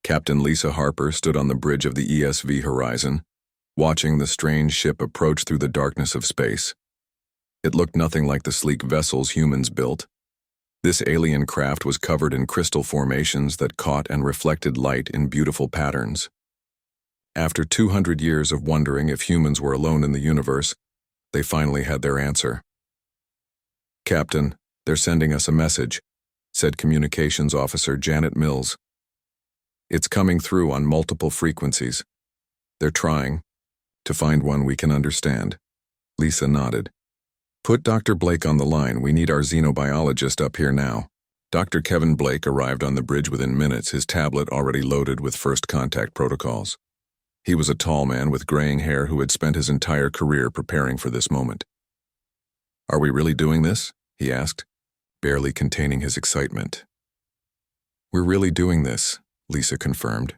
Captain Lisa Harper stood on the bridge of the ESV Horizon, watching the strange ship approach through the darkness of space. It looked nothing like the sleek vessels humans built. This alien craft was covered in crystal formations that caught and reflected light in beautiful patterns. After 200 years of wondering if humans were alone in the universe, they finally had their answer. "Captain, they're sending us a message," said Communications Officer Janet Mills. "It's coming through on multiple frequencies. They're trying to find one we can understand." Lisa nodded. "Put Dr. Blake on the line. We need our xenobiologist up here now." Dr. Kevin Blake arrived on the bridge within minutes, his tablet already loaded with first contact protocols. He was a tall man with graying hair who had spent his entire career preparing for this moment. "Are we really doing this?" he asked, barely containing his excitement. "We're really doing this," Lisa confirmed.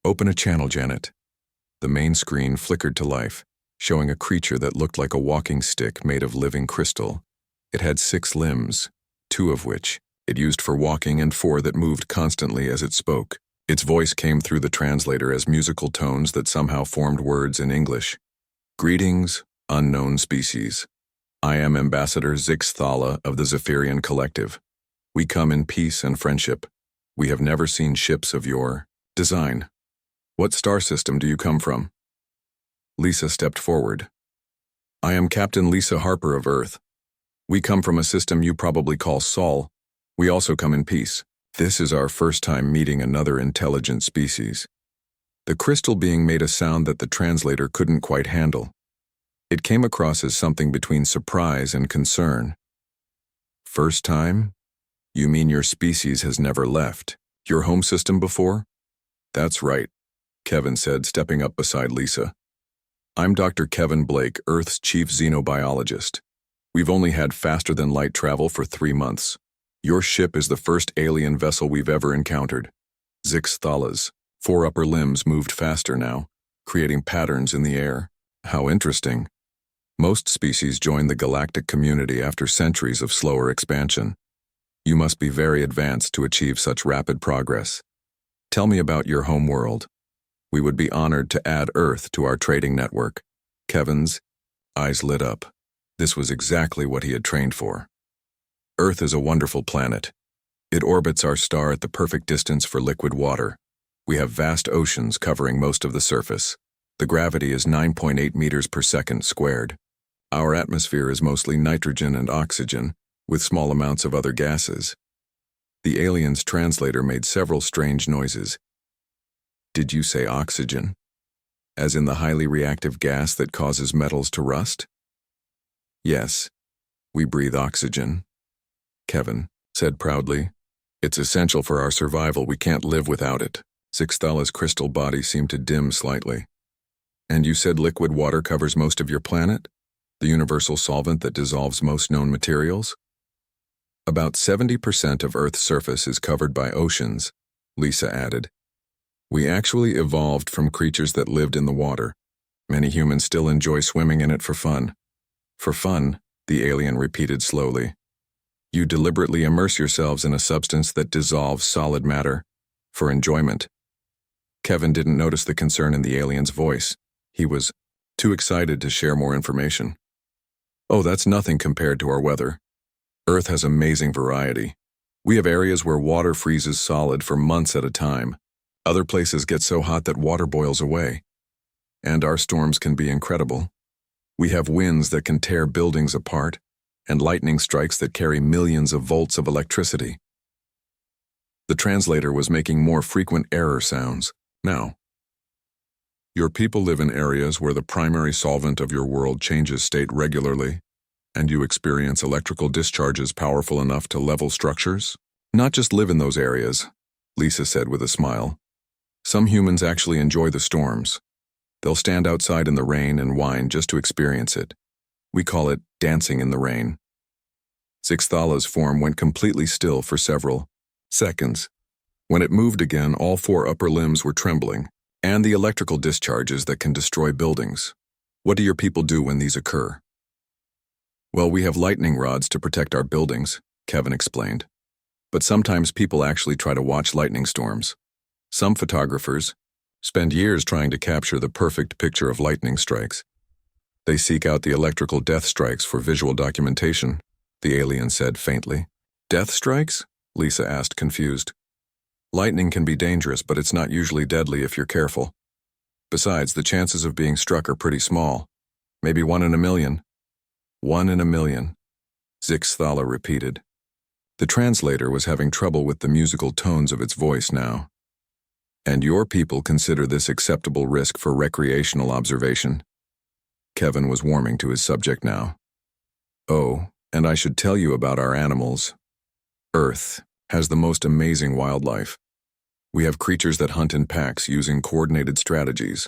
"Open a channel, Janet." The main screen flickered to life, showing a creature that looked like a walking stick made of living crystal. It had 6 limbs, 2 of which it used for walking and 4 that moved constantly as it spoke. Its voice came through the translator as musical tones that somehow formed words in English. "Greetings, unknown species. I am Ambassador Zix Thala of the Zephyrian Collective. We come in peace and friendship. We have never seen ships of your design. What star system do you come from?" Lisa stepped forward. "I am Captain Lisa Harper of Earth. We come from a system you probably call Sol. We also come in peace. This is our first time meeting another intelligent species." The crystal being made a sound that the translator couldn't quite handle. It came across as something between surprise and concern. "First time? You mean your species has never left your home system before?" "That's right," Kevin said, stepping up beside Lisa. "I'm Dr. Kevin Blake, Earth's chief xenobiologist. We've only had faster-than-light travel for 3 months. Your ship is the first alien vessel we've ever encountered." Zix Thala's 4 upper limbs moved faster now, creating patterns in the air. "How interesting. Most species join the galactic community after centuries of slower expansion. You must be very advanced to achieve such rapid progress. Tell me about your home world. We would be honored to add Earth to our trading network." Kevin's eyes lit up. This was exactly what he had trained for. "Earth is a wonderful planet. It orbits our star at the perfect distance for liquid water. We have vast oceans covering most of the surface. The gravity is 9.8 meters per second squared. Our atmosphere is mostly nitrogen and oxygen, with small amounts of other gases." The alien's translator made several strange noises. "Did you say oxygen? As in the highly reactive gas that causes metals to rust?" "Yes, we breathe oxygen," Kevin said proudly. "It's essential for our survival. We can't live without it." Zix Thala's crystal body seemed to dim slightly. "And you said liquid water covers most of your planet? The universal solvent that dissolves most known materials?" "About 70% of Earth's surface is covered by oceans," Lisa added. "We actually evolved from creatures that lived in the water. Many humans still enjoy swimming in it for fun." "For fun," the alien repeated slowly. "You deliberately immerse yourselves in a substance that dissolves solid matter for enjoyment." Kevin didn't notice the concern in the alien's voice. He was too excited to share more information. "Oh, that's nothing compared to our weather. Earth has amazing variety. We have areas where water freezes solid for months at a time. Other places get so hot that water boils away. And our storms can be incredible. We have winds that can tear buildings apart, and lightning strikes that carry millions of volts of electricity." The translator was making more frequent error sounds. "Now, your people live in areas where the primary solvent of your world changes state regularly, and you experience electrical discharges powerful enough to level structures?" "Not just live in those areas," Lisa said with a smile. "Some humans actually enjoy the storms. They'll stand outside in the rain and whine just to experience it. We call it dancing in the rain." Zix Thala's form went completely still for several seconds. When it moved again, all 4 upper limbs were trembling, and the electrical discharges that can destroy buildings. "What do your people do when these occur?" "Well, we have lightning rods to protect our buildings," Kevin explained. "But sometimes people actually try to watch lightning storms. Some photographers spend years trying to capture the perfect picture of lightning strikes. They seek out the electrical death strikes for visual documentation, the alien said faintly. Death strikes? Lisa asked, confused. Lightning can be dangerous, but it's not usually deadly if you're careful. Besides, the chances of being struck are pretty small. Maybe 1 in a million. 1 in a million, Zixthala repeated. The translator was having trouble with the musical tones of its voice now. And your people consider this acceptable risk for recreational observation? Kevin was warming to his subject now. Oh, and I should tell you about our animals. Earth has the most amazing wildlife. We have creatures that hunt in packs using coordinated strategies.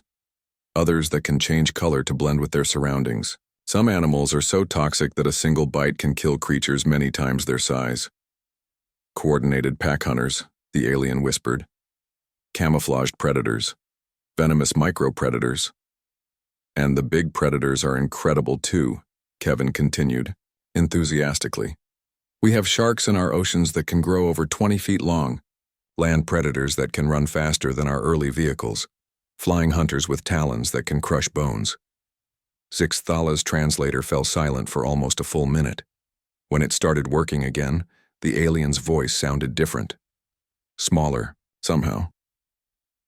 Others that can change color to blend with their surroundings. Some animals are so toxic that a single bite can kill creatures many times their size. Coordinated pack hunters, the alien whispered. Camouflaged predators. Venomous micro-predators. And the big predators are incredible too, Kevin continued, enthusiastically. We have sharks in our oceans that can grow over 20 feet long, land predators that can run faster than our early vehicles, flying hunters with talons that can crush bones. Zixthala's translator fell silent for almost a full minute. When it started working again, the alien's voice sounded different. Smaller, somehow.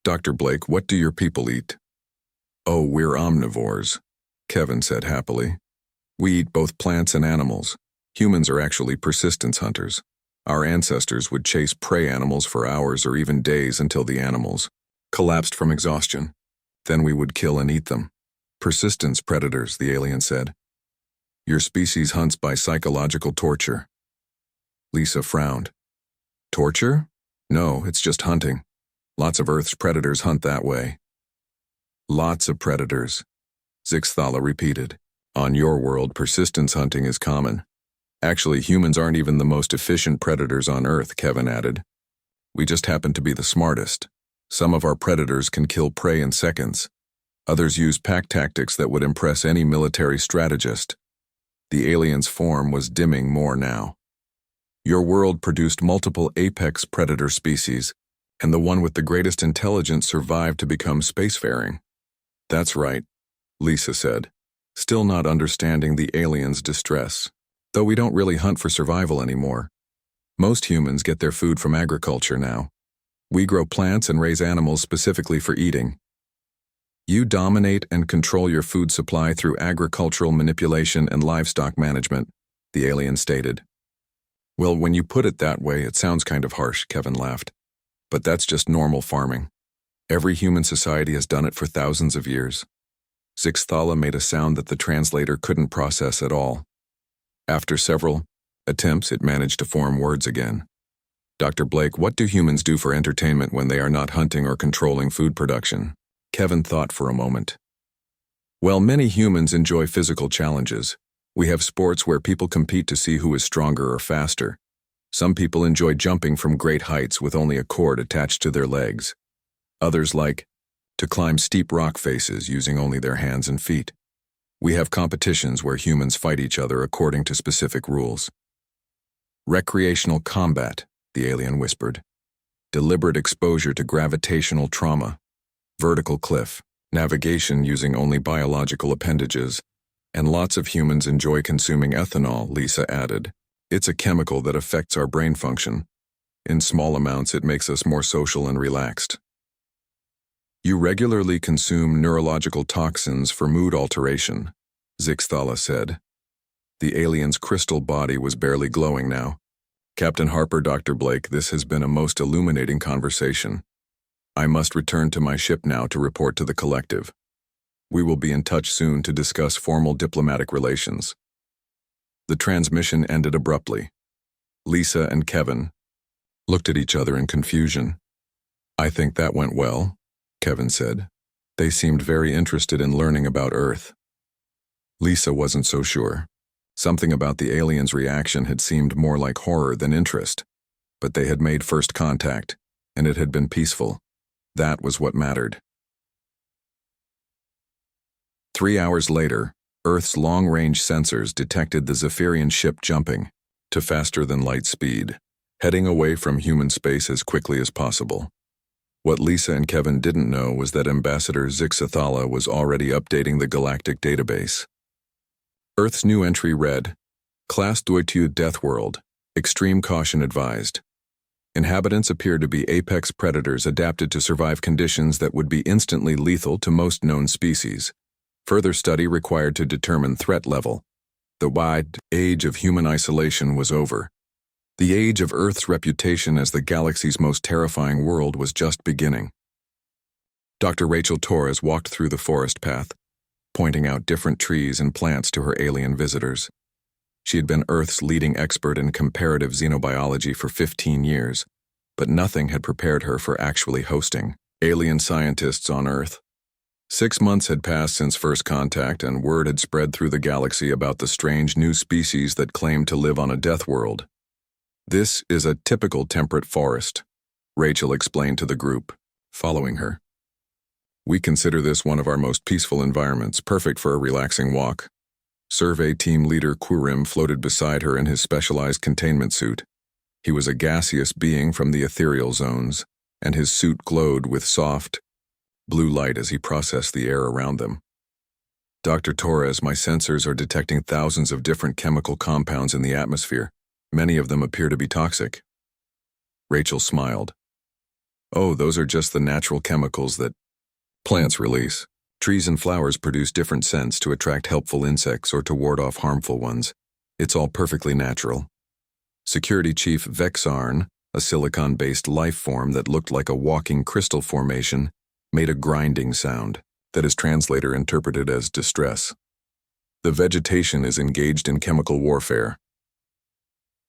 Dr. Blake, what do your people eat? Oh, we're omnivores, Kevin said happily. We eat both plants and animals. Humans are actually persistence hunters. Our ancestors would chase prey animals for hours or even days until the animals collapsed from exhaustion. Then we would kill and eat them. Persistence predators, the alien said. Your species hunts by psychological torture. Lisa frowned. Torture? No, it's just hunting. Lots of Earth's predators hunt that way. Lots of predators, Zixthala repeated. On your world, persistence hunting is common. Actually, humans aren't even the most efficient predators on Earth, Kevin added. We just happen to be the smartest. Some of our predators can kill prey in seconds. Others use pack tactics that would impress any military strategist. The alien's form was dimming more now. Your world produced multiple apex predator species, and the one with the greatest intelligence survived to become spacefaring. That's right, Lisa said, still not understanding the alien's distress. Though we don't really hunt for survival anymore. Most humans get their food from agriculture now. We grow plants and raise animals specifically for eating. You dominate and control your food supply through agricultural manipulation and livestock management, the alien stated. Well, when you put it that way, it sounds kind of harsh, Kevin laughed. But that's just normal farming. Every human society has done it for thousands of years. Zixthala made a sound that the translator couldn't process at all. After several attempts, it managed to form words again. Dr. Blake, what do humans do for entertainment when they are not hunting or controlling food production? Kevin thought for a moment. Well, many humans enjoy physical challenges. We have sports where people compete to see who is stronger or faster. Some people enjoy jumping from great heights with only a cord attached to their legs. Others like to climb steep rock faces using only their hands and feet. We have competitions where humans fight each other according to specific rules. Recreational combat, the alien whispered. Deliberate exposure to gravitational trauma. Vertical cliff. Navigation using only biological appendages. And lots of humans enjoy consuming ethanol, Lisa added. It's a chemical that affects our brain function. In small amounts, it makes us more social and relaxed. You regularly consume neurological toxins for mood alteration, Zixthala said. The alien's crystal body was barely glowing now. Captain Harper, Dr. Blake, this has been a most illuminating conversation. I must return to my ship now to report to the collective. We will be in touch soon to discuss formal diplomatic relations. The transmission ended abruptly. Lisa and Kevin looked at each other in confusion. I think that went well, Kevin said. They seemed very interested in learning about Earth. Lisa wasn't so sure. Something about the alien's reaction had seemed more like horror than interest. But they had made first contact, and it had been peaceful. That was what mattered. 3 hours later, Earth's long-range sensors detected the Zephyrian ship jumping to faster-than-light speed, heading away from human space as quickly as possible. What Lisa and Kevin didn't know was that Ambassador Zixathala was already updating the galactic database. Earth's new entry read, Class Deutsche Deathworld, extreme caution advised. Inhabitants appear to be apex predators adapted to survive conditions that would be instantly lethal to most known species. Further study required to determine threat level. The wide age of human isolation was over. The age of Earth's reputation as the galaxy's most terrifying world was just beginning. Dr. Rachel Torres walked through the forest path, pointing out different trees and plants to her alien visitors. She had been Earth's leading expert in comparative xenobiology for 15 years, but nothing had prepared her for actually hosting alien scientists on Earth. 6 months had passed since first contact, and word had spread through the galaxy about the strange new species that claimed to live on a death world. This is a typical temperate forest, Rachel explained to the group, following her. We consider this one of our most peaceful environments, perfect for a relaxing walk. Survey team leader Kurim floated beside her in his specialized containment suit. He was a gaseous being from the ethereal zones, and his suit glowed with soft, blue light as he processed the air around them. Dr. Torres, my sensors are detecting thousands of different chemical compounds in the atmosphere. Many of them appear to be toxic. Rachel smiled. Oh, those are just the natural chemicals that plants release. Trees and flowers produce different scents to attract helpful insects or to ward off harmful ones. It's all perfectly natural. Security Chief Vexarn, a silicon-based life form that looked like a walking crystal formation, made a grinding sound that his translator interpreted as distress. The vegetation is engaged in chemical warfare.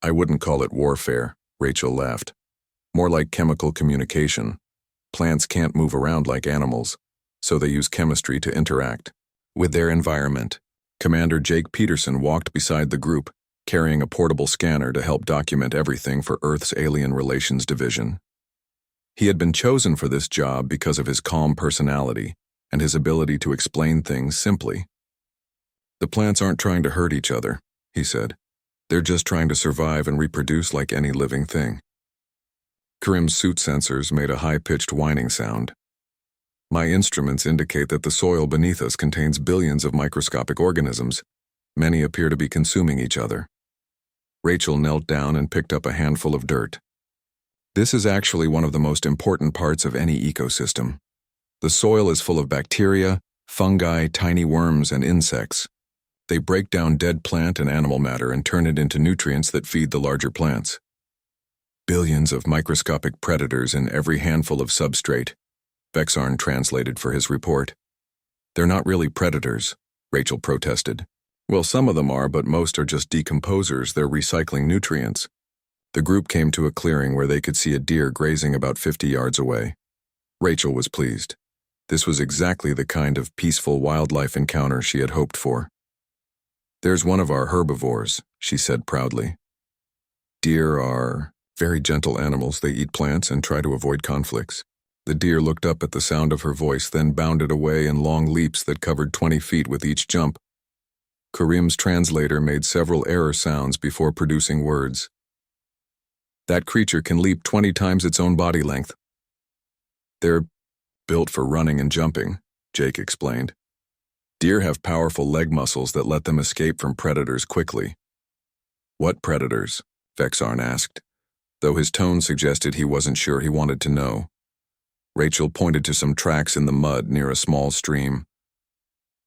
I wouldn't call it warfare, Rachel laughed. More like chemical communication. Plants can't move around like animals, so they use chemistry to interact with their environment. Commander Jake Peterson walked beside the group, carrying a portable scanner to help document everything for Earth's Alien Relations Division. He had been chosen for this job because of his calm personality and his ability to explain things simply. The plants aren't trying to hurt each other, he said. They're just trying to survive and reproduce like any living thing. Karim's suit sensors made a high-pitched whining sound. My instruments indicate that the soil beneath us contains billions of microscopic organisms. Many appear to be consuming each other. Rachel knelt down and picked up a handful of dirt. This is actually one of the most important parts of any ecosystem. The soil is full of bacteria, fungi, tiny worms, and insects. They break down dead plant and animal matter and turn it into nutrients that feed the larger plants. Billions of microscopic predators in every handful of substrate, Vexarn translated for his report. They're not really predators, Rachel protested. Well, some of them are, but most are just decomposers. They're recycling nutrients. The group came to a clearing where they could see a deer grazing about 50 yards away. Rachel was pleased. This was exactly the kind of peaceful wildlife encounter she had hoped for. There's one of our herbivores, she said proudly. Deer are very gentle animals. They eat plants and try to avoid conflicts. The deer looked up at the sound of her voice, then bounded away in long leaps that covered 20 feet with each jump. Karim's translator made several error sounds before producing words. That creature can leap 20 times its own body length. They're built for running and jumping, Jake explained. Deer have powerful leg muscles that let them escape from predators quickly. What predators? Vexarn asked, though his tone suggested he wasn't sure he wanted to know. Rachel pointed to some tracks in the mud near a small stream.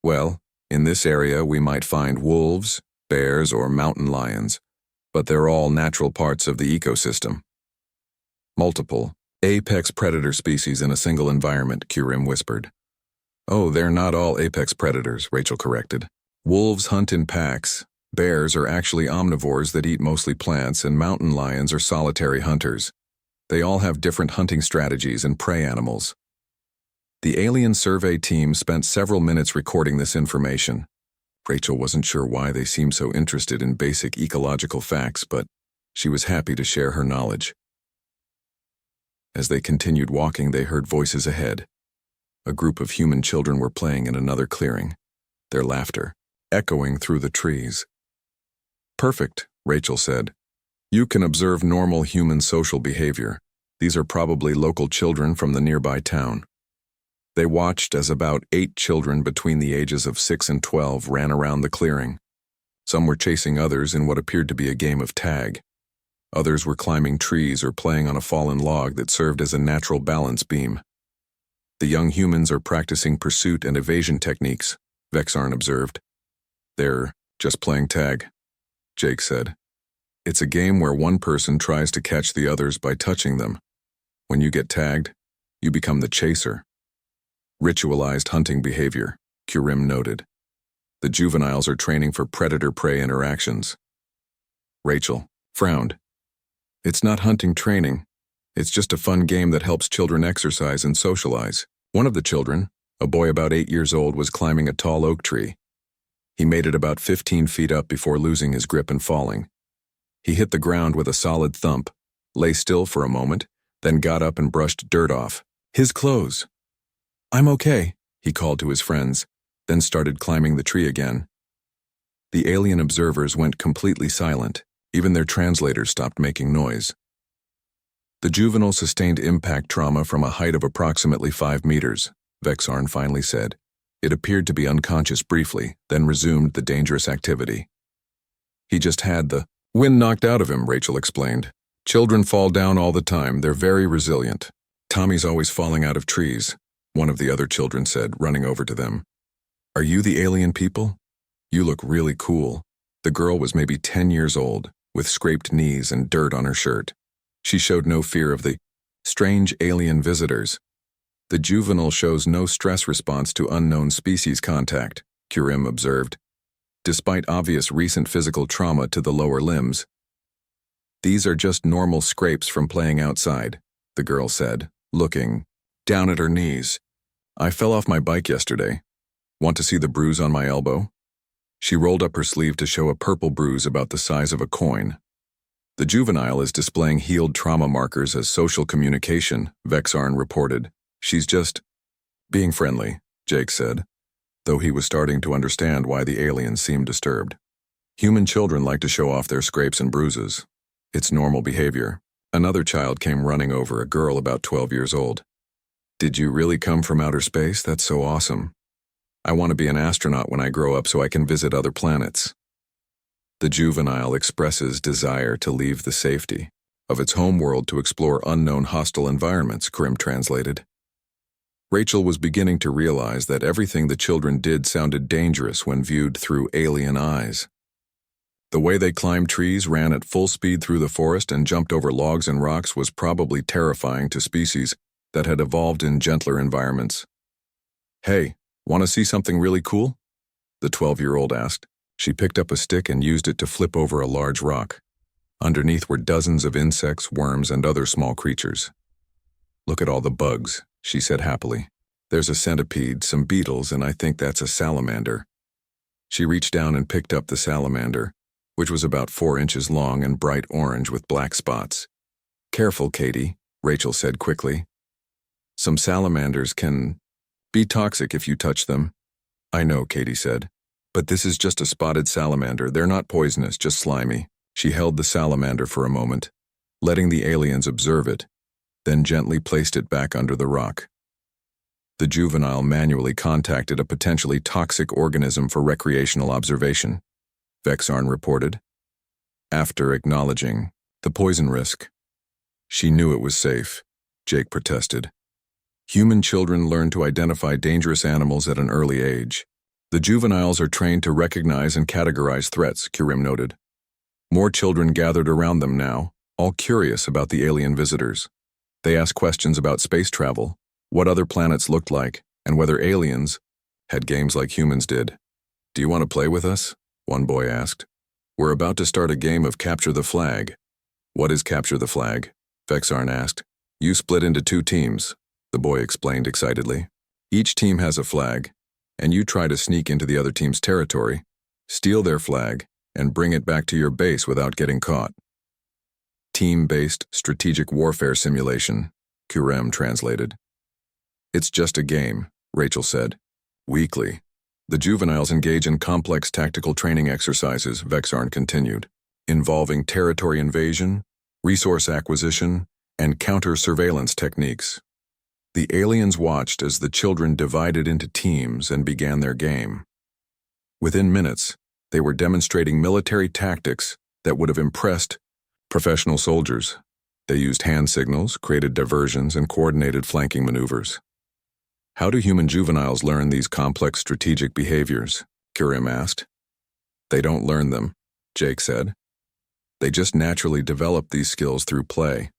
Well, in this area we might find wolves, bears, or mountain lions, but they're all natural parts of the ecosystem. Multiple, apex predator species in a single environment, Kurim whispered. Oh, they're not all apex predators, Rachel corrected. Wolves hunt in packs, bears are actually omnivores that eat mostly plants, and mountain lions are solitary hunters. They all have different hunting strategies and prey animals. The alien survey team spent several minutes recording this information. Rachel wasn't sure why they seemed so interested in basic ecological facts, but she was happy to share her knowledge. As they continued walking, they heard voices ahead. A group of human children were playing in another clearing, their laughter echoing through the trees. Perfect, Rachel said. You can observe normal human social behavior. These are probably local children from the nearby town. They watched as about 8 children between the ages of 6 and 12 ran around the clearing. Some were chasing others in what appeared to be a game of tag. Others were climbing trees or playing on a fallen log that served as a natural balance beam. The young humans are practicing pursuit and evasion techniques, Vexarn observed. They're just playing tag, Jake said. It's a game where one person tries to catch the others by touching them. When you get tagged, you become the chaser. Ritualized hunting behavior, Kurim noted. The juveniles are training for predator-prey interactions. Rachel frowned. It's not hunting training. It's just a fun game that helps children exercise and socialize. One of the children, a boy about 8 years old, was climbing a tall oak tree. He made it about 15 feet up before losing his grip and falling. He hit the ground with a solid thump, lay still for a moment, then got up and brushed dirt off. His clothes. I'm okay, he called to his friends, then started climbing the tree again. The alien observers went completely silent. Even their translators stopped making noise. The juvenile sustained impact trauma from a height of approximately 5 meters, Vexarn finally said. It appeared to be unconscious briefly, then resumed the dangerous activity. He just had the wind knocked out of him, Rachel explained. Children fall down all the time. They're very resilient. Tommy's always falling out of trees, one of the other children said, running over to them. Are you the alien people? You look really cool. The girl was maybe 10 years old, with scraped knees and dirt on her shirt. She showed no fear of the strange alien visitors. The juvenile shows no stress response to unknown species contact, Kurim observed, despite obvious recent physical trauma to the lower limbs. These are just normal scrapes from playing outside, the girl said, looking down at her knees. I fell off my bike yesterday. Want to see the bruise on my elbow? She rolled up her sleeve to show a purple bruise about the size of a coin. The juvenile is displaying healed trauma markers as social communication, Vexarn reported. She's just being friendly, Jake said, though he was starting to understand why the aliens seemed disturbed. Human children like to show off their scrapes and bruises. It's normal behavior. Another child came running over a girl about 12 years old. Did you really come from outer space? That's so awesome. I want to be an astronaut when I grow up so I can visit other planets. The juvenile expresses desire to leave the safety of its home world to explore unknown hostile environments, Krim translated. Rachel was beginning to realize that everything the children did sounded dangerous when viewed through alien eyes. The way they climbed trees, ran at full speed through the forest, and jumped over logs and rocks was probably terrifying to species that had evolved in gentler environments. Hey, want to see something really cool? The 12-year-old asked. She picked up a stick and used it to flip over a large rock. Underneath were dozens of insects, worms, and other small creatures. Look at all the bugs, she said happily. There's a centipede, some beetles, and I think that's a salamander. She reached down and picked up the salamander, which was about 4 inches long and bright orange with black spots. Careful, Katie, Rachel said quickly. Some salamanders can be toxic if you touch them. I know, Katie said. But this is just a spotted salamander. They're not poisonous, just slimy. She held the salamander for a moment, letting the aliens observe it, then gently placed it back under the rock. The juvenile manually contacted a potentially toxic organism for recreational observation, Vexarn reported. After acknowledging the poison risk, she knew it was safe, Jake protested. Human children learn to identify dangerous animals at an early age. The juveniles are trained to recognize and categorize threats, Kurim noted. More children gathered around them now, all curious about the alien visitors. They asked questions about space travel, what other planets looked like, and whether aliens had games like humans did. Do you want to play with us? One boy asked. We're about to start a game of Capture the Flag. What is Capture the Flag? Vexarn asked. You split into 2 teams, the boy explained excitedly. Each team has a flag, and you try to sneak into the other team's territory, steal their flag, and bring it back to your base without getting caught. Team-based strategic warfare simulation, Kurem translated. It's just a game, Rachel said. Weekly. The juveniles engage in complex tactical training exercises, Vexarn continued, involving territory invasion, resource acquisition, and counter-surveillance techniques. The aliens watched as the children divided into teams and began their game. Within minutes, they were demonstrating military tactics that would have impressed professional soldiers. They used hand signals, created diversions, and coordinated flanking maneuvers. How do human juveniles learn these complex strategic behaviors? Kurim asked. They don't learn them, Jake said. They just naturally develop these skills through play.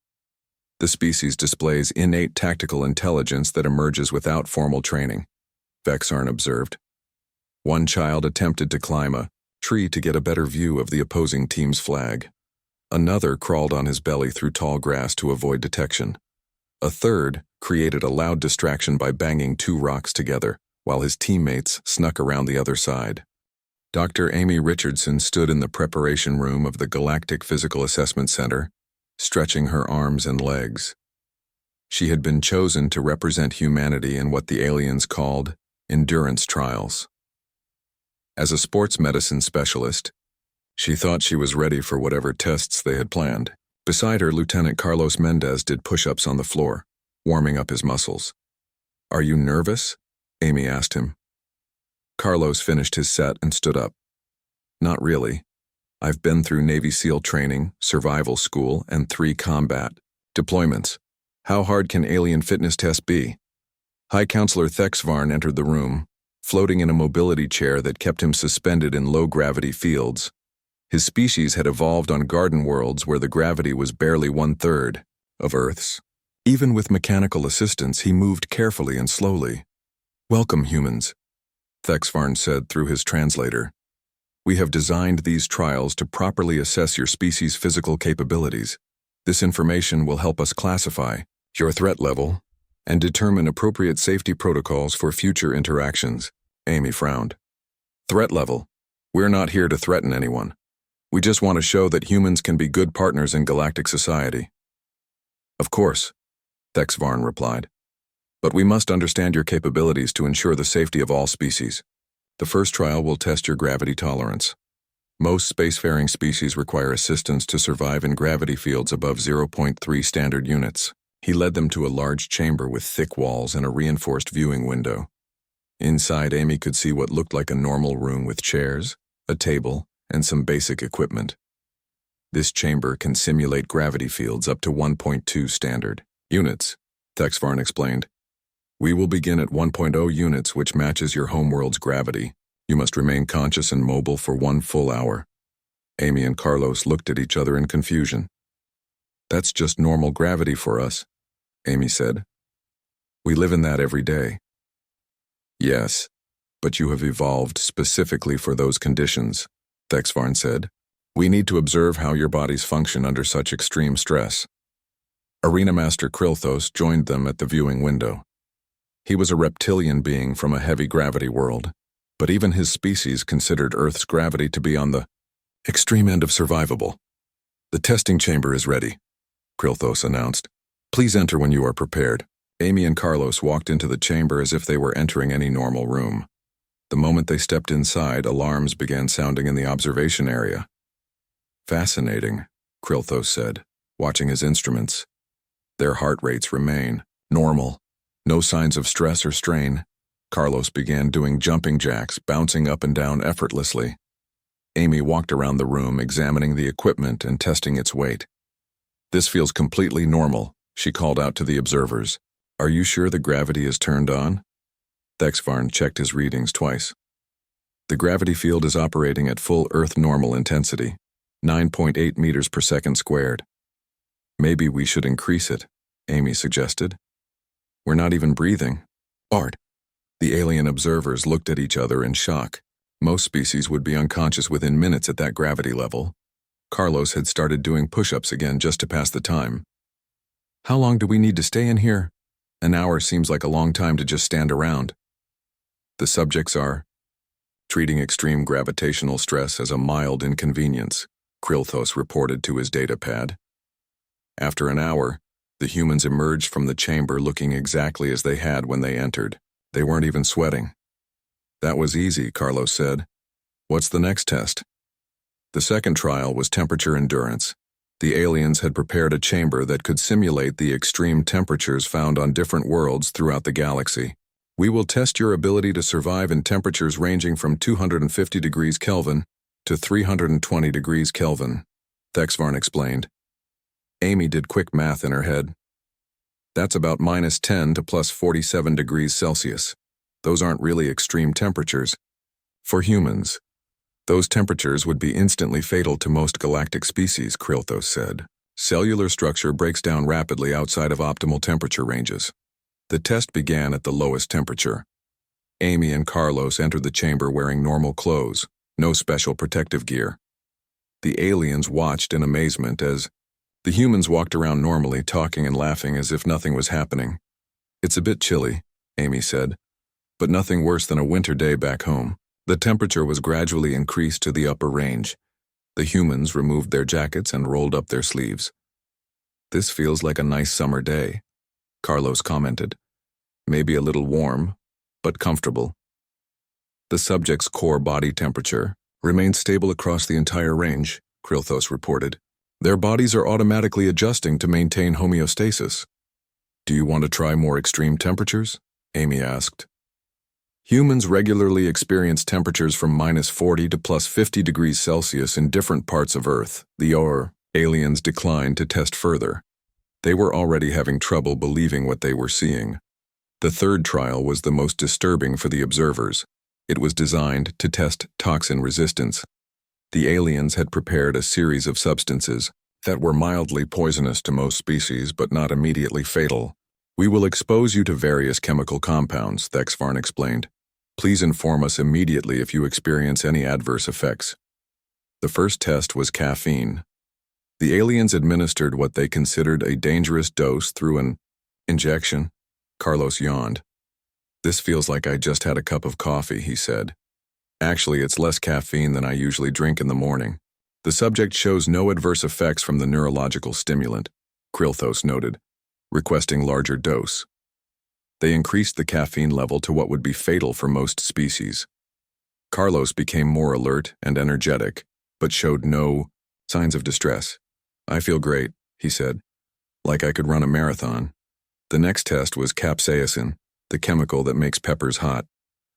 The species displays innate tactical intelligence that emerges without formal training, Vexarn observed. One child attempted to climb a tree to get a better view of the opposing team's flag. Another crawled on his belly through tall grass to avoid detection. A third created a loud distraction by banging two rocks together, while his teammates snuck around the other side. Dr. Amy Richardson stood in the preparation room of the Galactic Physical Assessment Center, stretching her arms and legs. She had been chosen to represent humanity in what the aliens called endurance trials. As a sports medicine specialist, she thought she was ready for whatever tests they had planned. Beside her, Lieutenant Carlos Mendez did push-ups on the floor, warming up his muscles. "Are you nervous?" Amy asked him. Carlos finished his set and stood up. "Not really. I've been through Navy SEAL training, survival school, and 3 combat deployments. How hard can alien fitness tests be?" High Counselor Thexvarn entered the room, floating in a mobility chair that kept him suspended in low-gravity fields. His species had evolved on garden worlds where the gravity was barely 1/3 of Earth's. Even with mechanical assistance, he moved carefully and slowly. "Welcome, humans," Thexvarn said through his translator. "We have designed these trials to properly assess your species' physical capabilities. This information will help us classify your threat level and determine appropriate safety protocols for future interactions." Amy frowned. "Threat level? We're not here to threaten anyone. We just want to show that humans can be good partners in galactic society." "Of course," Thexvarn replied. "But we must understand your capabilities to ensure the safety of all species. The first trial will test your gravity tolerance. Most spacefaring species require assistance to survive in gravity fields above 0.3 standard units." He led them to a large chamber with thick walls and a reinforced viewing window. Inside, Amy could see what looked like a normal room with chairs, a table, and some basic equipment. "This chamber can simulate gravity fields up to 1.2 standard units," Thexvarn explained. "We will begin at 1.0 units, which matches your homeworld's gravity. You must remain conscious and mobile for 1 full hour." Amy and Carlos looked at each other in confusion. "That's just normal gravity for us," Amy said. "We live in that every day." "Yes, but you have evolved specifically for those conditions," Thexvarn said. "We need to observe how your bodies function under such extreme stress." Arena Master Krilthos joined them at the viewing window. He was a reptilian being from a heavy gravity world, but even his species considered Earth's gravity to be on the extreme end of survivable. "The testing chamber is ready," Krilthos announced. "Please enter when you are prepared." Amy and Carlos walked into the chamber as if they were entering any normal room. The moment they stepped inside, alarms began sounding in the observation area. "Fascinating," Krilthos said, watching his instruments. "Their heart rates remain normal. No signs of stress or strain." Carlos began doing jumping jacks, bouncing up and down effortlessly. Amy walked around the room, examining the equipment and testing its weight. "This feels completely normal," she called out to the observers. "Are you sure the gravity is turned on?" Thexvarn checked his readings twice. "The gravity field is operating at full Earth normal intensity, 9.8 meters per second squared." "Maybe we should increase it," Amy suggested. "We're not even breathing." "Art." The alien observers looked at each other in shock. Most species would be unconscious within minutes at that gravity level. Carlos had started doing push-ups again just to pass the time. "How long do we need to stay in here? An hour seems like a long time to just stand around." "The subjects are treating extreme gravitational stress as a mild inconvenience," Krilthos reported to his data pad. After an hour, the humans emerged from the chamber looking exactly as they had when they entered. They weren't even sweating. "That was easy," Carlos said. "What's the next test?" The second trial was temperature endurance. The aliens had prepared a chamber that could simulate the extreme temperatures found on different worlds throughout the galaxy. We will test your ability to survive in temperatures ranging from 250 degrees Kelvin to 320 degrees Kelvin, Thexvarn explained. Amy did quick math in her head. That's about -10 to +47 degrees Celsius. Those aren't really extreme temperatures. For humans, those temperatures would be instantly fatal to most galactic species, Krilthos said. Cellular structure breaks down rapidly outside of optimal temperature ranges. The test began at the lowest temperature. Amy and Carlos entered the chamber wearing normal clothes, no special protective gear. The aliens watched in amazement as the humans walked around normally, talking and laughing as if nothing was happening. It's a bit chilly, Amy said, but nothing worse than a winter day back home. The temperature was gradually increased to the upper range. The humans removed their jackets and rolled up their sleeves. This feels like a nice summer day, Carlos commented. Maybe a little warm, but comfortable. The subject's core body temperature remained stable across the entire range, Krilthos reported. Their bodies are automatically adjusting to maintain homeostasis. Do you want to try more extreme temperatures? Amy asked. Humans regularly experience temperatures from -40 to +50 degrees Celsius in different parts of Earth. The aliens declined to test further. They were already having trouble believing what they were seeing. The third trial was the most disturbing for the observers. It was designed to test toxin resistance. The aliens had prepared a series of substances that were mildly poisonous to most species but not immediately fatal. We will expose you to various chemical compounds, Thexvarn explained. Please inform us immediately if you experience any adverse effects. The first test was caffeine. The aliens administered what they considered a dangerous dose through an injection. Carlos yawned. This feels like I just had a cup of coffee, he said. Actually, it's less caffeine than I usually drink in the morning. The subject shows no adverse effects from the neurological stimulant, Krilthos noted, requesting larger dose. They increased the caffeine level to what would be fatal for most species. Carlos became more alert and energetic, but showed no signs of distress. I feel great, he said, like I could run a marathon. The next test was capsaicin, the chemical that makes peppers hot.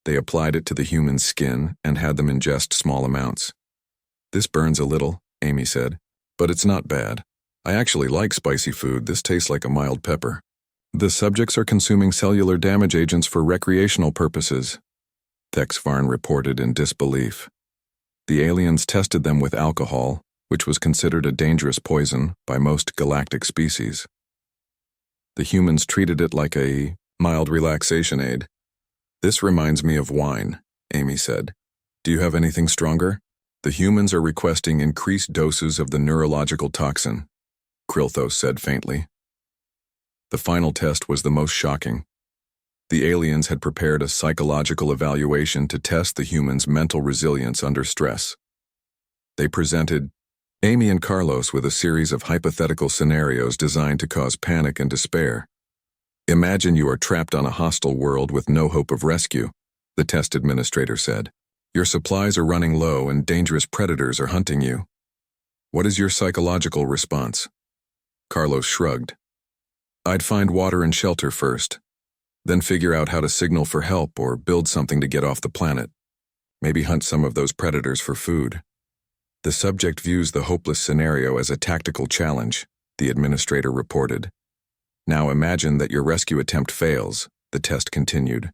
They applied it to the human's skin and had them ingest small amounts. This burns a little, Amy said, but it's not bad. I actually like spicy food. This tastes like a mild pepper. The subjects are consuming cellular damage agents for recreational purposes, Thexvarn reported in disbelief. The aliens tested them with alcohol, which was considered a dangerous poison by most galactic species. The humans treated it like a mild relaxation aid. This reminds me of wine, Amy said. Do you have anything stronger? The humans are requesting increased doses of the neurological toxin, Krilthos said faintly. The final test was the most shocking. The aliens had prepared a psychological evaluation to test the humans' mental resilience under stress. They presented Amy and Carlos with a series of hypothetical scenarios designed to cause panic and despair. Imagine you are trapped on a hostile world with no hope of rescue, the test administrator said. Your supplies are running low and dangerous predators are hunting you. What is your psychological response? Carlos shrugged. I'd find water and shelter first, then figure out how to signal for help or build something to get off the planet. Maybe hunt some of those predators for food. The subject views the hopeless scenario as a tactical challenge, the administrator reported. Now imagine that your rescue attempt fails, the test continued.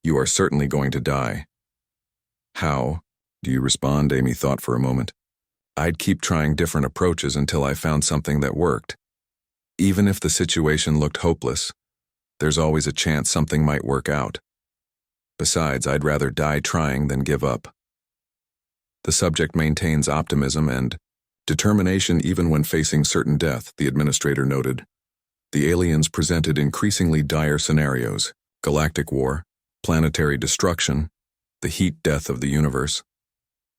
You are certainly going to die. How do you respond? Amy thought for a moment. I'd keep trying different approaches until I found something that worked. Even if the situation looked hopeless, there's always a chance something might work out. Besides, I'd rather die trying than give up. The subject maintains optimism and determination even when facing certain death, the administrator noted. The aliens presented increasingly dire scenarios: galactic war, planetary destruction, the heat death of the universe.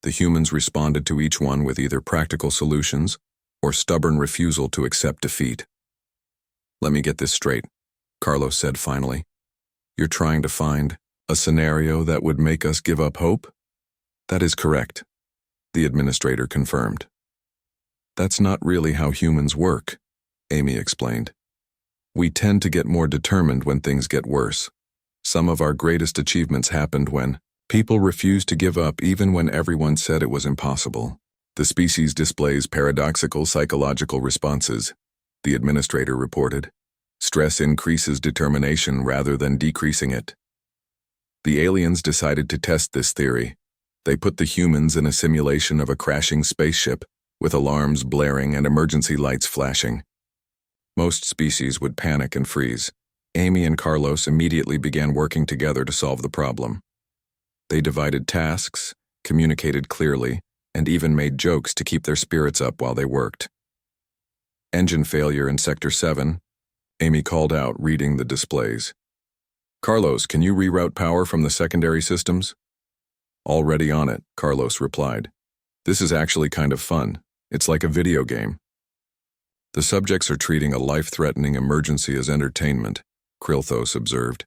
The humans responded to each one with either practical solutions or stubborn refusal to accept defeat. Let me get this straight, Carlos said finally. You're trying to find a scenario that would make us give up hope? That is correct, the administrator confirmed. That's not really how humans work, Amy explained. We tend to get more determined when things get worse. Some of our greatest achievements happened when people refused to give up even when everyone said it was impossible. The species displays paradoxical psychological responses, the administrator reported. Stress increases determination rather than decreasing it. The aliens decided to test this theory. They put the humans in a simulation of a crashing spaceship, with alarms blaring and emergency lights flashing. Most species would panic and freeze. Amy and Carlos immediately began working together to solve the problem. They divided tasks, communicated clearly, and even made jokes to keep their spirits up while they worked. Engine failure in Sector 7, Amy called out, reading the displays. Carlos, can you reroute power from the secondary systems? Already on it, Carlos replied. This is actually kind of fun. It's like a video game. The subjects are treating a life-threatening emergency as entertainment, Krilthos observed.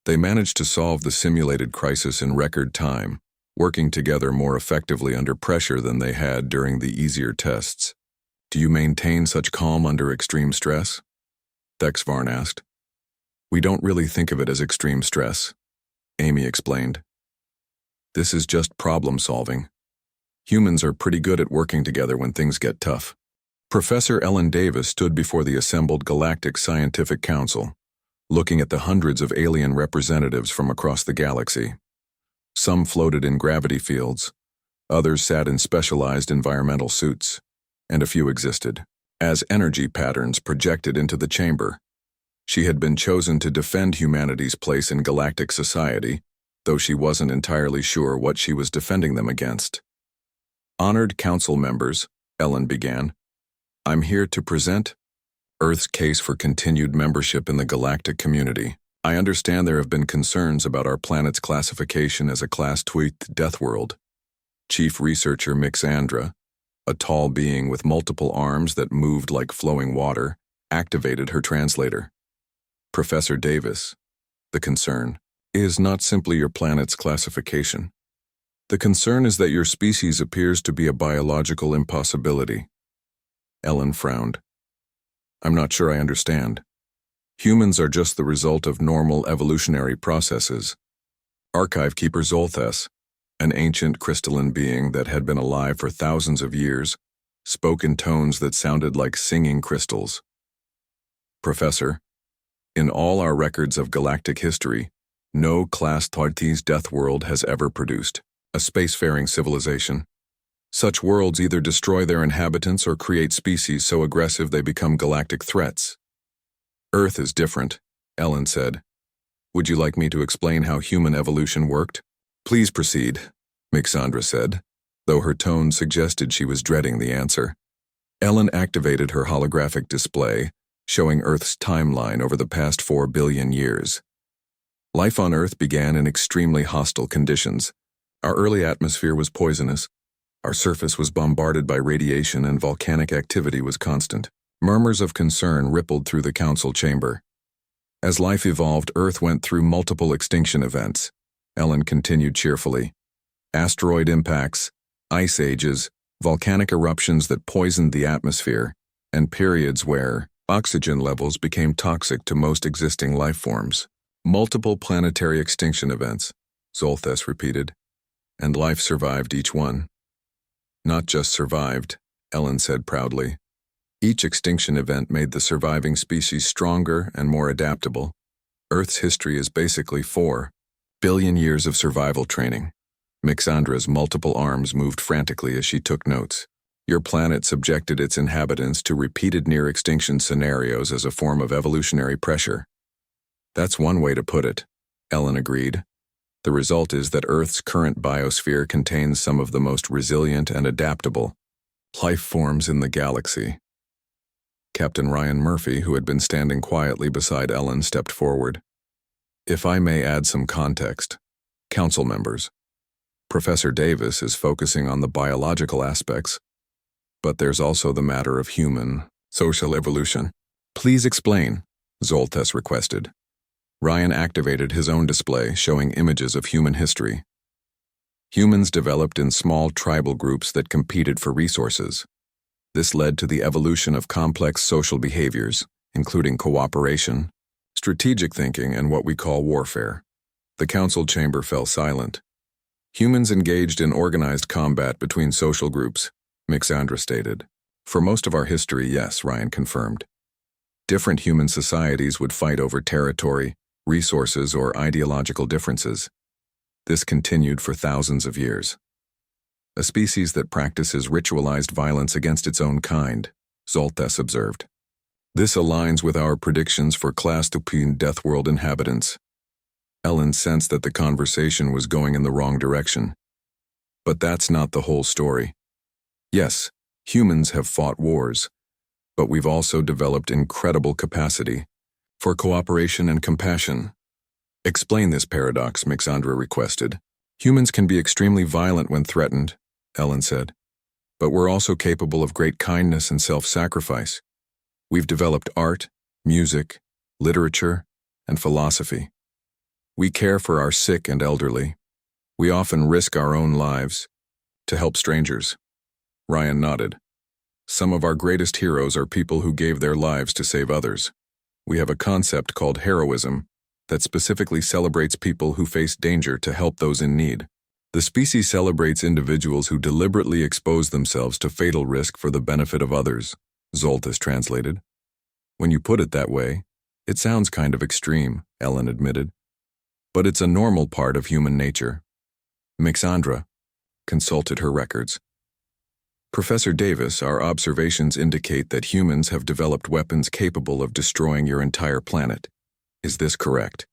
They managed to solve the simulated crisis in record time, working together more effectively under pressure than they had during the easier tests. Do you maintain such calm under extreme stress? Thexvarn asked. We don't really think of it as extreme stress, Amy explained. This is just problem solving. Humans are pretty good at working together when things get tough. Professor Ellen Davis stood before the assembled Galactic Scientific Council, looking at the hundreds of alien representatives from across the galaxy. Some floated in gravity fields, others sat in specialized environmental suits, and a few existed as energy patterns projected into the chamber. She had been chosen to defend humanity's place in galactic society, though she wasn't entirely sure what she was defending them against. Honored council members, Ellen began, I'm here to present Earth's case for continued membership in the galactic community. I understand there have been concerns about our planet's classification as a class-tweaked Deathworld. Chief Researcher Mixandra, a tall being with multiple arms that moved like flowing water, activated her translator. Professor Davis, the concern is not simply your planet's classification. The concern is that your species appears to be a biological impossibility. Ellen frowned. I'm not sure I understand. Humans are just the result of normal evolutionary processes. Archive Keeper Zolthes, an ancient crystalline being that had been alive for thousands of years, spoke in tones that sounded like singing crystals. Professor, in all our records of galactic history, no class Tartes Deathworld has ever produced a spacefaring civilization. Such worlds either destroy their inhabitants or create species so aggressive they become galactic threats. Earth is different, Ellen said. Would you like me to explain how human evolution worked? Please proceed, Mixandra said, though her tone suggested she was dreading the answer. Ellen activated her holographic display, showing Earth's timeline over the past 4 billion years. Life on Earth began in extremely hostile conditions. Our early atmosphere was poisonous. Our surface was bombarded by radiation and volcanic activity was constant. Murmurs of concern rippled through the council chamber. As life evolved, Earth went through multiple extinction events. Ellen continued cheerfully. Asteroid impacts, ice ages, volcanic eruptions that poisoned the atmosphere, and periods where oxygen levels became toxic to most existing life forms. Multiple planetary extinction events, Zolthes repeated, and life survived each one. Not just survived, Ellen said proudly. Each extinction event made the surviving species stronger and more adaptable. Earth's history is basically 4 billion years of survival training. Mixandra's multiple arms moved frantically as she took notes. Your planet subjected its inhabitants to repeated near-extinction scenarios as a form of evolutionary pressure. That's one way to put it, Ellen agreed. The result is that Earth's current biosphere contains some of the most resilient and adaptable life forms in the galaxy. Captain Ryan Murphy, who had been standing quietly beside Ellen, stepped forward. If I may add some context, council members, Professor Davis is focusing on the biological aspects, but there's also the matter of human, social evolution. Please explain, Zolthes requested. Ryan activated his own display, showing images of human history. Humans developed in small tribal groups that competed for resources. This led to the evolution of complex social behaviors, including cooperation, strategic thinking, and what we call warfare. The council chamber fell silent. Humans engaged in organized combat between social groups, Mixandra stated. For most of our history, yes, Ryan confirmed. Different human societies would fight over territory, resources, or ideological differences. This continued for thousands of years. A species that practices ritualized violence against its own kind, Zoltes observed. This aligns with our predictions for class-to-peen Deathworld inhabitants. Ellen sensed that the conversation was going in the wrong direction. But that's not the whole story. Yes, humans have fought wars, but we've also developed incredible capacity for cooperation and compassion. Explain this paradox, Mixandra requested. Humans can be extremely violent when threatened, Ellen said, but we're also capable of great kindness and self-sacrifice. We've developed art, music, literature, and philosophy. We care for our sick and elderly. We often risk our own lives to help strangers. Ryan nodded. Some of our greatest heroes are people who gave their lives to save others. We have a concept called heroism that specifically celebrates people who face danger to help those in need. The species celebrates individuals who deliberately expose themselves to fatal risk for the benefit of others, Zoltes translated. When you put it that way, it sounds kind of extreme, Ellen admitted. But it's a normal part of human nature. Mixandra consulted her records. Professor Davis, our observations indicate that humans have developed weapons capable of destroying your entire planet. Is this correct?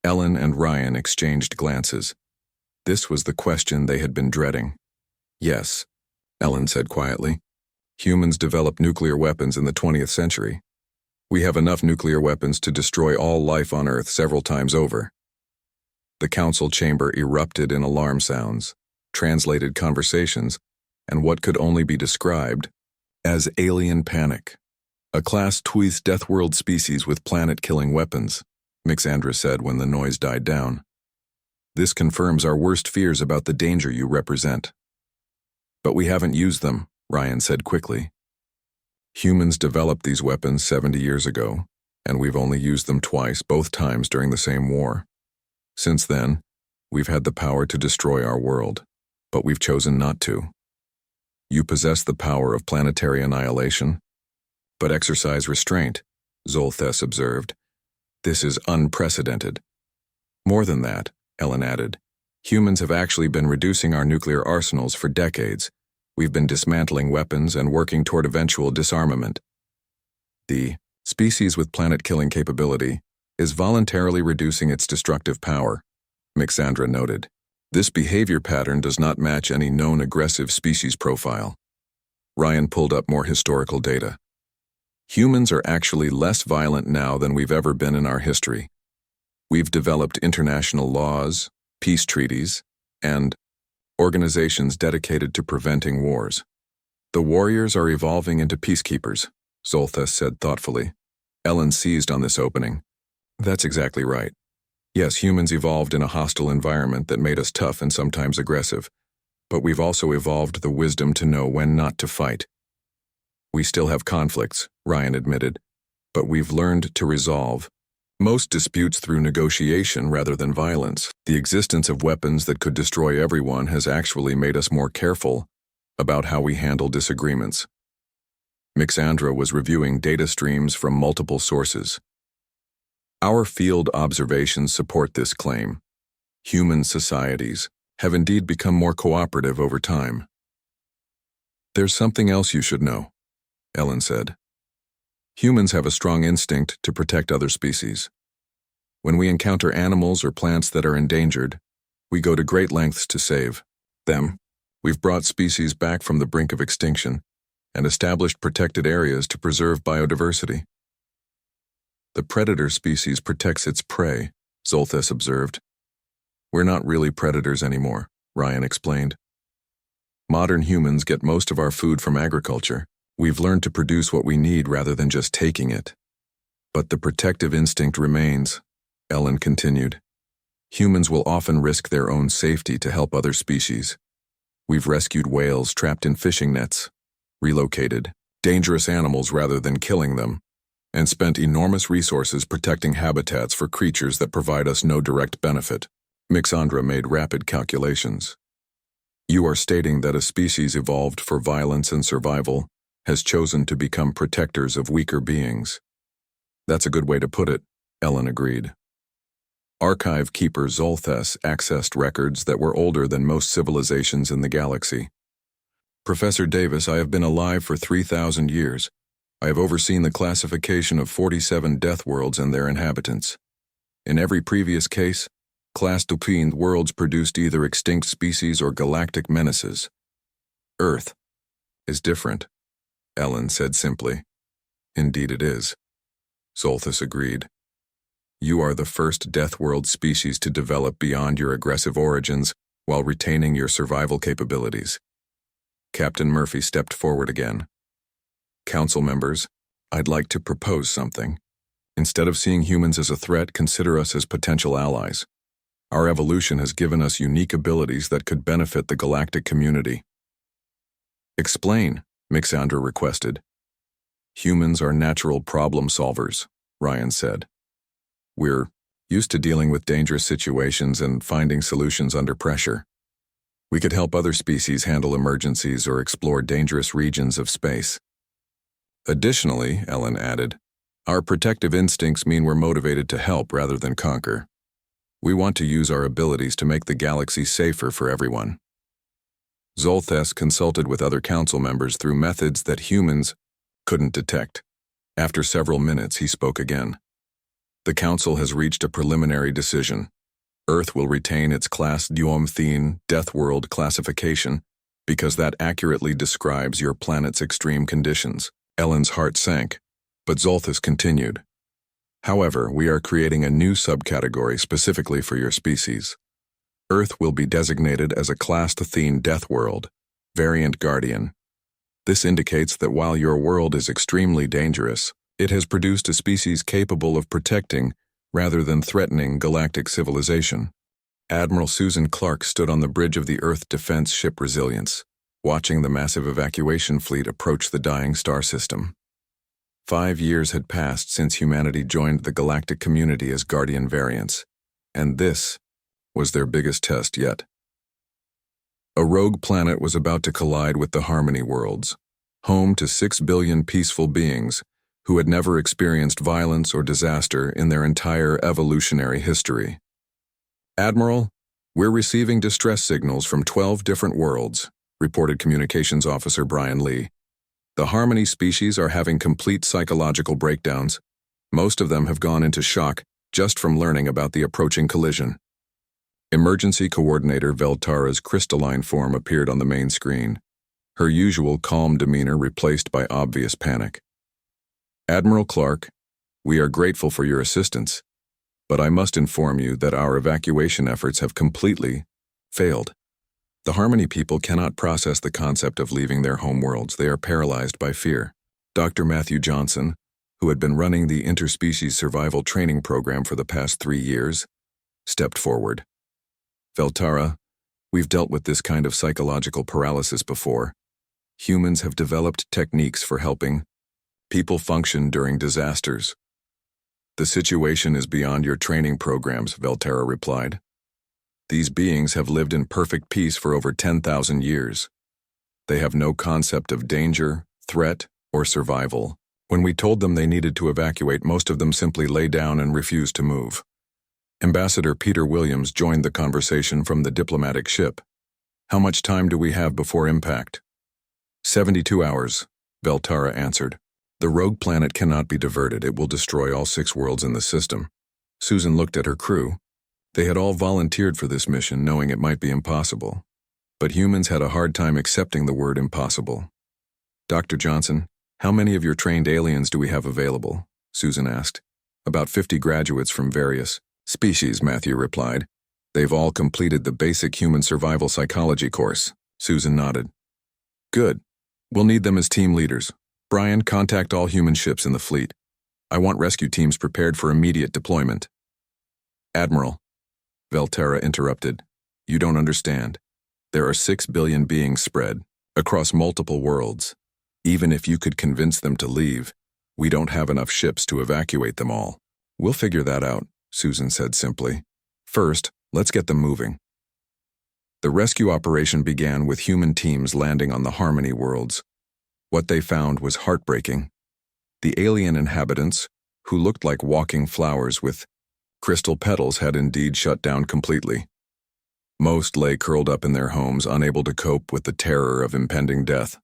Ellen and Ryan exchanged glances. This was the question they had been dreading. Yes, Ellen said quietly. Humans developed nuclear weapons in the 20th century. We have enough nuclear weapons to destroy all life on Earth several times over. The council chamber erupted in alarm sounds, translated conversations, and what could only be described as alien panic. A Class Twice Deathworld species with planet-killing weapons, Mixandra said when the noise died down. This confirms our worst fears about the danger you represent. But we haven't used them, Ryan said quickly. Humans developed these weapons 70 years ago, and we've only used them twice, both times during the same war. Since then, we've had the power to destroy our world, but we've chosen not to. You possess the power of planetary annihilation, but exercise restraint, Zoltes observed. This is unprecedented. More than that, Ellen added, humans have actually been reducing our nuclear arsenals for decades. We've been dismantling weapons and working toward eventual disarmament. The species with planet-killing capability is voluntarily reducing its destructive power, Mixandra noted. This behavior pattern does not match any known aggressive species profile. Ryan pulled up more historical data. Humans are actually less violent now than we've ever been in our history. We've developed international laws, peace treaties, and organizations dedicated to preventing wars. The warriors are evolving into peacekeepers, Zoltes said thoughtfully. Ellen seized on this opening. That's exactly right. Yes, humans evolved in a hostile environment that made us tough and sometimes aggressive, but we've also evolved the wisdom to know when not to fight. We still have conflicts, Ryan admitted, but we've learned to resolve most disputes through negotiation rather than violence. The existence of weapons that could destroy everyone has actually made us more careful about how we handle disagreements. Mixandra was reviewing data streams from multiple sources. Our field observations support this claim. Human societies have indeed become more cooperative over time. There's something else you should know, Ellen said. Humans have a strong instinct to protect other species. When we encounter animals or plants that are endangered, we go to great lengths to save them. We've brought species back from the brink of extinction and established protected areas to preserve biodiversity. The predator species protects its prey, Zoltes observed. We're not really predators anymore, Ryan explained. Modern humans get most of our food from agriculture. We've learned to produce what we need rather than just taking it. But the protective instinct remains, Ellen continued. Humans will often risk their own safety to help other species. We've rescued whales trapped in fishing nets, relocated dangerous animals rather than killing them, and spent enormous resources protecting habitats for creatures that provide us no direct benefit. Mixandra made rapid calculations. You are stating that a species evolved for violence and survival has chosen to become protectors of weaker beings. That's a good way to put it, Ellen agreed. Archive keeper Zolthes accessed records that were older than most civilizations in the galaxy. Professor Davis, I have been alive for 3,000 years. I have overseen the classification of 47 Deathworlds and their inhabitants. In every previous case, Class Dupin worlds produced either extinct species or galactic menaces. Earth is different, Ellen said simply. Indeed it is. Zolthes agreed. You are the first Deathworld species to develop beyond your aggressive origins while retaining your survival capabilities. Captain Murphy stepped forward again. Council members, I'd like to propose something. Instead of seeing humans as a threat, consider us as potential allies. Our evolution has given us unique abilities that could benefit the galactic community. Explain, Mixandra requested. Humans are natural problem solvers, Ryan said. We're used to dealing with dangerous situations and finding solutions under pressure. We could help other species handle emergencies or explore dangerous regions of space. Additionally, Ellen added, our protective instincts mean we're motivated to help rather than conquer. We want to use our abilities to make the galaxy safer for everyone. Zolthes consulted with other council members through methods that humans couldn't detect. After several minutes, he spoke again. The council has reached a preliminary decision. Earth will retain its Class Duomthene Deathworld classification because that accurately describes your planet's extreme conditions. Ellen's heart sank, but Zolthes continued. However, we are creating a new subcategory specifically for your species. Earth will be designated as a Class Thene Deathworld, Variant Guardian. This indicates that while your world is extremely dangerous, it has produced a species capable of protecting rather than threatening galactic civilization. Admiral Susan Clark stood on the bridge of the Earth defense ship Resilience, watching the massive evacuation fleet approach the dying star system. 5 years had passed since humanity joined the galactic community as Guardian variants, and this was their biggest test yet. A rogue planet was about to collide with the Harmony worlds, home to 6 billion peaceful beings who had never experienced violence or disaster in their entire evolutionary history. Admiral, we're receiving distress signals from 12 different worlds, reported Communications Officer Brian Lee. The Harmony species are having complete psychological breakdowns. Most of them have gone into shock just from learning about the approaching collision. Emergency Coordinator Veltara's crystalline form appeared on the main screen, her usual calm demeanor replaced by obvious panic. Admiral Clark, we are grateful for your assistance, but I must inform you that our evacuation efforts have completely failed. The Harmony people cannot process the concept of leaving their homeworlds. They are paralyzed by fear. Dr. Matthew Johnson, who had been running the interspecies survival training program for the past 3 years, stepped forward. Veltara, we've dealt with this kind of psychological paralysis before. Humans have developed techniques for helping people function during disasters. The situation is beyond your training programs, Veltara replied. These beings have lived in perfect peace for over 10,000 years. They have no concept of danger, threat, or survival. When we told them they needed to evacuate, most of them simply lay down and refused to move. Ambassador Peter Williams joined the conversation from the diplomatic ship. How much time do we have before impact? 72 hours, Veltara answered. The rogue planet cannot be diverted. It will destroy all 6 worlds in the system. Susan looked at her crew. They had all volunteered for this mission, knowing it might be impossible. But humans had a hard time accepting the word impossible. Dr. Johnson, how many of your trained aliens do we have available? Susan asked. About 50 graduates from various species, Matthew replied. They've all completed the basic human survival psychology course. Susan nodded. Good. We'll need them as team leaders. Brian, contact all human ships in the fleet. I want rescue teams prepared for immediate deployment. Admiral, Veltara interrupted. You don't understand. There are 6 billion beings spread across multiple worlds. Even if you could convince them to leave, we don't have enough ships to evacuate them all. We'll figure that out, Susan said simply. First, let's get them moving. The rescue operation began with human teams landing on the Harmony worlds. What they found was heartbreaking. The alien inhabitants, who looked like walking flowers with crystal petals, had indeed shut down completely. Most lay curled up in their homes, unable to cope with the terror of impending death.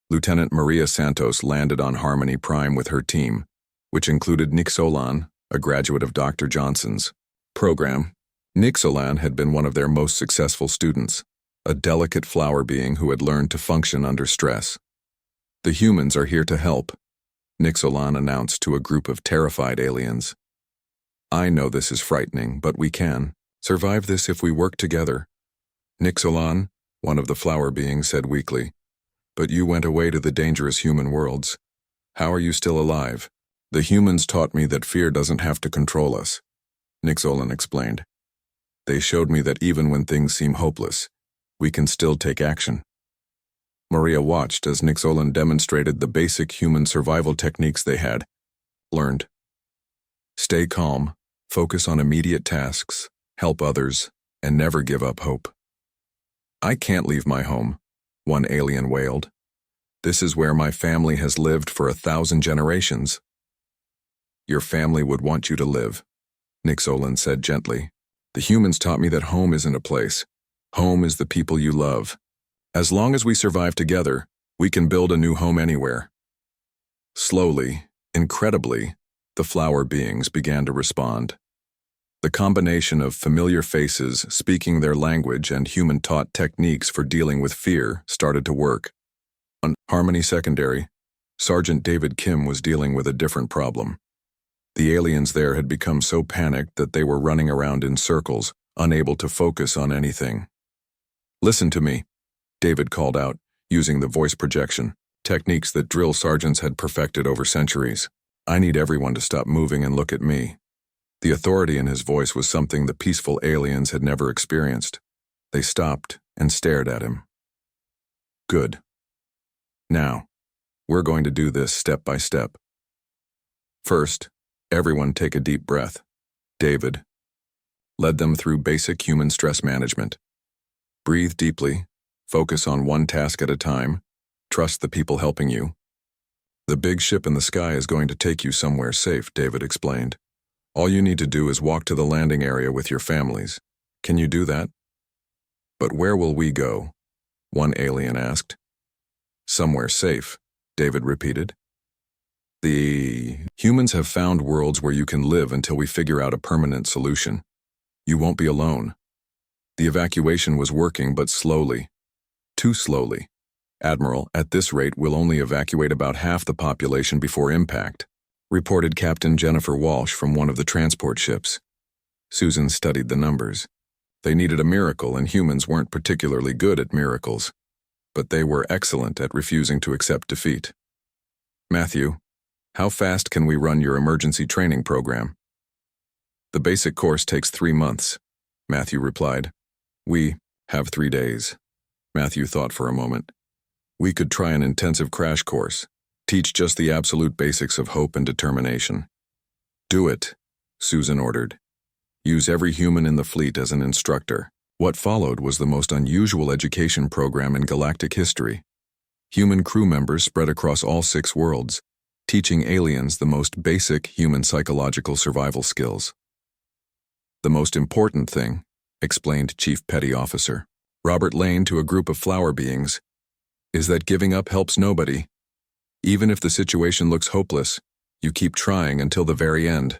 Lieutenant Maria Santos landed on Harmony Prime with her team, which included Nick Solan, a graduate of Dr. Johnson's program. Nick Solan had been one of their most successful students, a delicate flower being who had learned to function under stress. The humans are here to help, Nick Solan announced to a group of terrified aliens. I know this is frightening, but we can survive this if we work together. Nick Solan, one of the flower beings, said weakly. But you went away to the dangerous human worlds. How are you still alive? The humans taught me that fear doesn't have to control us, Nick Solan explained. They showed me that even when things seem hopeless, we can still take action. Maria watched as Nick Solan demonstrated the basic human survival techniques they had learned. Stay calm, focus on immediate tasks, help others, and never give up hope. I can't leave my home, one alien wailed. This is where my family has lived for 1,000 generations. Your family would want you to live, Nick Solan said gently. The humans taught me that home isn't a place. Home is the people you love. As long as we survive together, we can build a new home anywhere. Slowly, incredibly, the flower beings began to respond. The combination of familiar faces speaking their language and human-taught techniques for dealing with fear started to work. On Harmony Secondary, Sergeant David Kim was dealing with a different problem. The aliens there had become so panicked that they were running around in circles, unable to focus on anything. Listen to me, David called out, using the voice projection, techniques that drill sergeants had perfected over centuries. I need everyone to stop moving and look at me. The authority in his voice was something the peaceful aliens had never experienced. They stopped and stared at him. Good. Now, we're going to do this step by step. First, everyone take a deep breath. David led them through basic human stress management. Breathe deeply, focus on one task at a time, trust the people helping you. The big ship in the sky is going to take you somewhere safe, David explained. All you need to do is walk to the landing area with your families. Can you do that? But where will we go? One alien asked. Somewhere safe, David repeated. The humans have found worlds where you can live until we figure out a permanent solution. You won't be alone. The evacuation was working, but slowly. Too slowly. Admiral, at this rate we'll only evacuate about half the population before impact, reported Captain Jennifer Walsh from one of the transport ships. Susan studied the numbers. They needed a miracle, and humans weren't particularly good at miracles, but they were excellent at refusing to accept defeat. Matthew, how fast can we run your emergency training program? The basic course takes 3 months, Matthew replied. We have 3 days. Matthew thought for a moment. We could try an intensive crash course, teach just the absolute basics of hope and determination. Do it, Susan ordered. Use every human in the fleet as an instructor. What followed was the most unusual education program in galactic history. Human crew members spread across all 6 worlds, teaching aliens the most basic human psychological survival skills. The most important thing, explained Chief Petty Officer Robert Lane to a group of flower beings, is that giving up helps nobody. Even if the situation looks hopeless, you keep trying until the very end.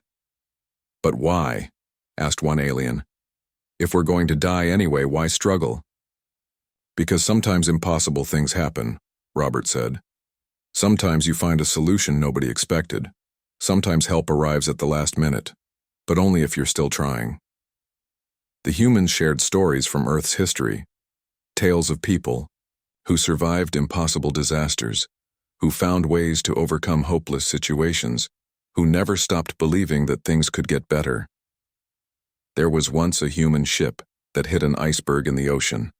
But why? Asked one alien. If we're going to die anyway, why struggle? Because sometimes impossible things happen, Robert said. Sometimes you find a solution nobody expected. Sometimes help arrives at the last minute, but only if you're still trying. The humans shared stories from Earth's history, tales of people who survived impossible disasters, who found ways to overcome hopeless situations, who never stopped believing that things could get better. There was once a human ship that hit an iceberg in the ocean,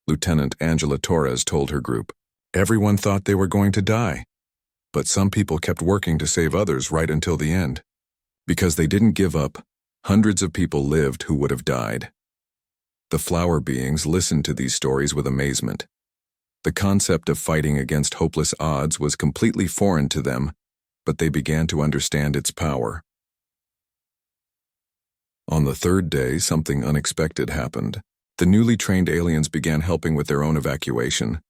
Lieutenant Angela Torres told her group. Everyone thought they were going to die. But some people kept working to save others right until the end. Because they didn't give up, hundreds of people lived who would have died. The flower beings listened to these stories with amazement. The concept of fighting against hopeless odds was completely foreign to them, but they began to understand its power. On the third day, something unexpected happened. The newly trained aliens began helping with their own evacuation.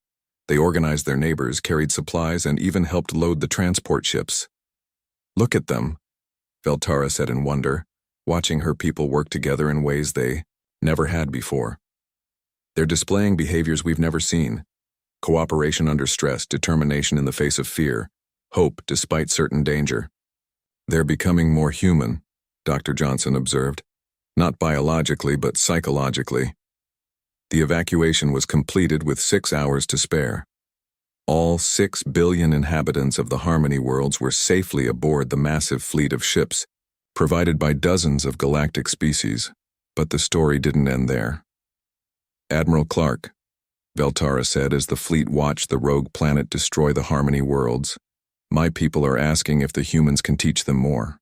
They organized their neighbors, carried supplies, and even helped load the transport ships. "Look at them," Veltara said in wonder, watching her people work together in ways they never had before. "They're displaying behaviors we've never seen. Cooperation under stress, determination in the face of fear, hope despite certain danger. They're becoming more human," Dr. Johnson observed. "Not biologically, but psychologically." The evacuation was completed with 6 hours to spare. All 6 billion inhabitants of the Harmony worlds were safely aboard the massive fleet of ships, provided by dozens of galactic species. But the story didn't end there. "Admiral Clark," Veltara said as the fleet watched the rogue planet destroy the Harmony worlds, "my people are asking if the humans can teach them more."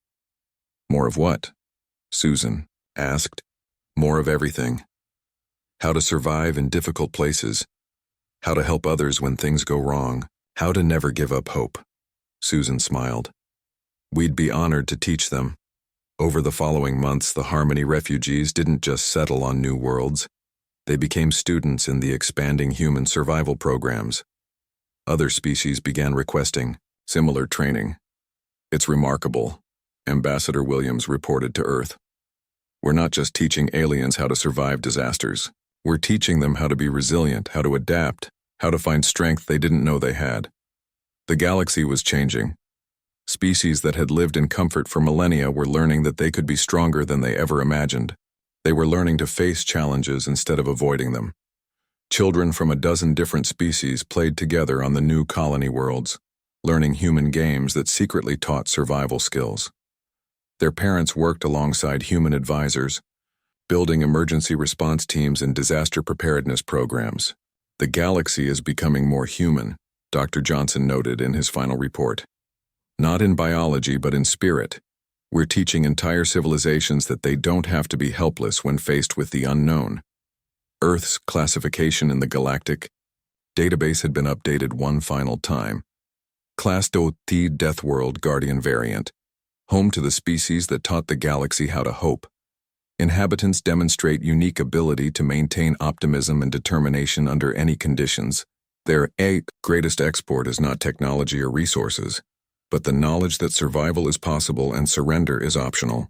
"More of what?" Susan asked. "More of everything. How to survive in difficult places. How to help others when things go wrong. How to never give up hope." Susan smiled. "We'd be honored to teach them." Over the following months, the Harmony refugees didn't just settle on new worlds. They became students in the expanding human survival programs. Other species began requesting similar training. "It's remarkable," Ambassador Williams reported to Earth. "We're not just teaching aliens how to survive disasters. We're teaching them how to be resilient, how to adapt, how to find strength they didn't know they had." The galaxy was changing. Species that had lived in comfort for millennia were learning that they could be stronger than they ever imagined. They were learning to face challenges instead of avoiding them. Children from a dozen different species played together on the new colony worlds, learning human games that secretly taught survival skills. Their parents worked alongside human advisors, building emergency response teams and disaster preparedness programs. "The galaxy is becoming more human," Dr. Johnson noted in his final report. "Not in biology, but in spirit. We're teaching entire civilizations that they don't have to be helpless when faced with the unknown." Earth's classification in the galactic database had been updated one final time. Class T Deathworld Guardian Variant, home to the species that taught the galaxy how to hope. Inhabitants demonstrate unique ability to maintain optimism and determination under any conditions. Their greatest export is not technology or resources, but the knowledge that survival is possible and surrender is optional.